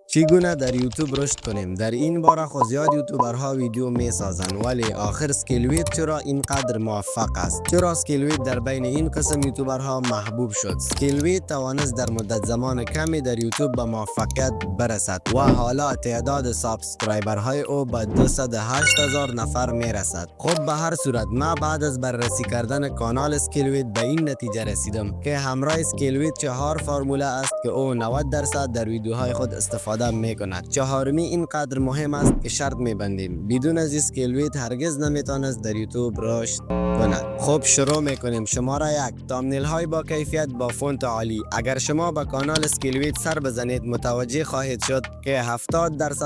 چگونه در یوتیوب رشد کنیم؟ در این باره خود زیاد یوتیوبرها ویدیو می سازند، ولی آخر اسکیلویت چرا اینقدر موفق است؟ چرا اسکیلویت در بین این قسم یوتیوبرها محبوب شد؟ اسکیلویت توانست در مدت زمان کمی در یوتیوب به موفقیت برسد و حالا تعداد سابسکرایبرهای او به 208,000 نفر می رسد. خب به هر صورت ما بعد از بررسی کردن کانال اسکیلویت به این نتیجه رسیدم که همراه اسکیلویت 4 فرموله است که او 90% در ویدیوهای خود استفاده می کند. چهارمی اینقدر مهم است که شرط می بندیم بدون از اسکیلویت هرگز نمیتواند در یوتیوب رشد کند. خب شروع میکنیم. شماره 1: تامنیل های با کیفیت با فونت عالی. اگر شما به کانال اسکیلویت سر بزنید متوجه خواهید شد که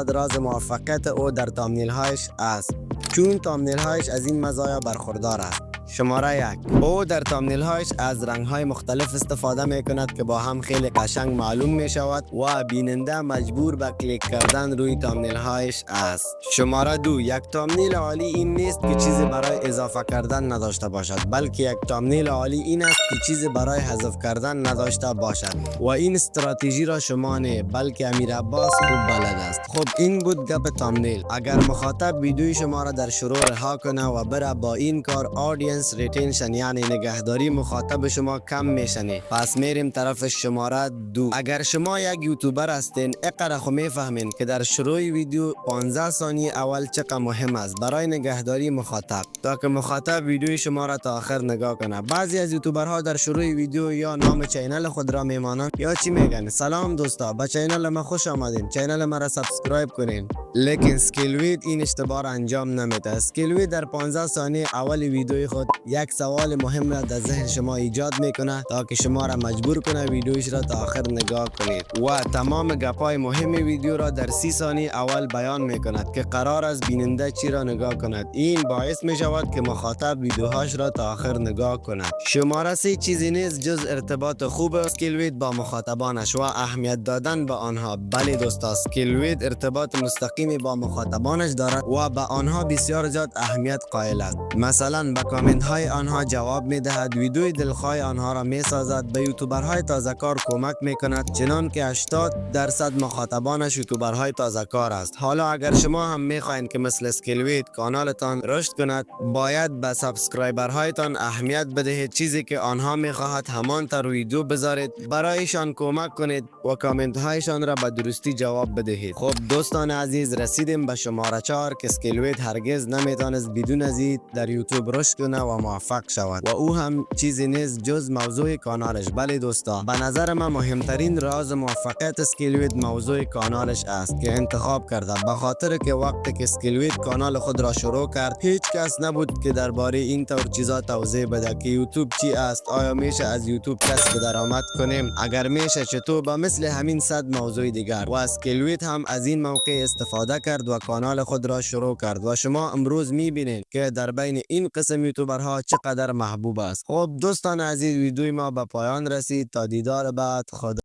70% راز موفقیت او در تامنیل هایش است، چون تامنیل هایش از این مزایا برخوردار است. شماره 1: او در تامنیل هایش از رنگ های مختلف استفاده می کند که با هم خیلی قشنگ معلوم می شود و بیننده مجبور به کلیک کردن روی تامنیل هایش است. شماره 2: یک تامنیل عالی این نیست که چیزی برای اضافه کردن نداشته باشد، بلکه یک تامنیل عالی این است که چیزی برای حذف کردن نداشته باشد و این استراتژی را شما نه بلکه امیر عباس خوب بلد است. خب این بود گپ تامنیل. اگر مخاطب ویدیوی شما را در شروع رها کنه و بره با این کار آدینس ریتینشن یعنی نگهداری مخاطب شما کم میشنه، پس میریم طرف شماره 2. اگر شما یک یوتیوبر هستین اقرا خو میفهمین که در شروع ویدیو 15 ثانیه اول چقدر مهم است برای نگهداری مخاطب تا که مخاطب ویدیوی شما را تا آخر نگاه کنه. بعضی از یوتیوبرها در شروع ویدیو یا نام چینل خود را میمانند یا چی میگن، سلام دوستا به چینل ما خوش آمدین، چینل ما را سابسکرایب کنین. لیکن اسکیلویت این اشتباه را انجام نمیده. اسکیلویت در 15 ثانیه اول ویدیوی خود یک سوال مهم را در ذهن شما ایجاد میکنه تا که شما را مجبور کنه ویدیوش را تا آخر نگاه کنید و تمام گپای مهم ویدیو را در 30 ثانیه اول بیان میکند که قرار است بیننده چی را نگاه کند. این باعث می شود که مخاطب ویدیوهاش را تا آخر نگاه کند. شماره 3: چیزی نیست جز ارتباط خوب اسکیلویت با مخاطبانش و اهمیت دادن به آنها. بله دوستا، اسکیلویت ارتباط مستقیمی با مخاطبانش دارد و به آنها بسیار زیاد اهمیت قائل است. مثلا به کامنت های آنها جواب می دهد، ویدیوی دلخواه آنها را می سازد، به یوتیوبرهای تازه کار کمک می کند، چنان که 80% مخاطبانش یوتیوبرهای تازه کار است. حالا اگر شما هم می خواهید که مثل اسکیلویت کانالتان رشد کند، باید به سابسکرایبرهایتان اهمیت بدهید. چیزی که آنها می خواهد همان تر ویدیو بذارید، برایشان کمک کنید و کامنت هایشان را به درستی جواب بدهید. خب دوستان عزیز، رسیدیم به شماره 4 که اسکیلویت هرگز نمیتونست بدون از این در یوتیوب رشد کنه و موفق شود و او هم چیزی نیست جز موضوع کانالش. بله دوستا، به نظر من مهمترین راز موفقیت اسکیلویت موضوع کانالش است که انتخاب کرده، به خاطر که وقتی که اسکیلویت کانال خود را شروع کرد هیچ کس نبود که درباره این طور چیزا توضیح بده که یوتیوب چی است، آیا میشه از یوتیوب کسب درآمد کنیم، اگر میشه چطور، با مثل همین 100 موضوع دیگر. و اسکیلویت هم از این موقع استفاده کرد و کانال خود را شروع کرد و شما امروز میبینید که در بین این قسم یوتیوبرها چقدر محبوب است. خب دوستان عزیز، ویدیوی ما به پایان رسید. تا دیدار بعد، خدا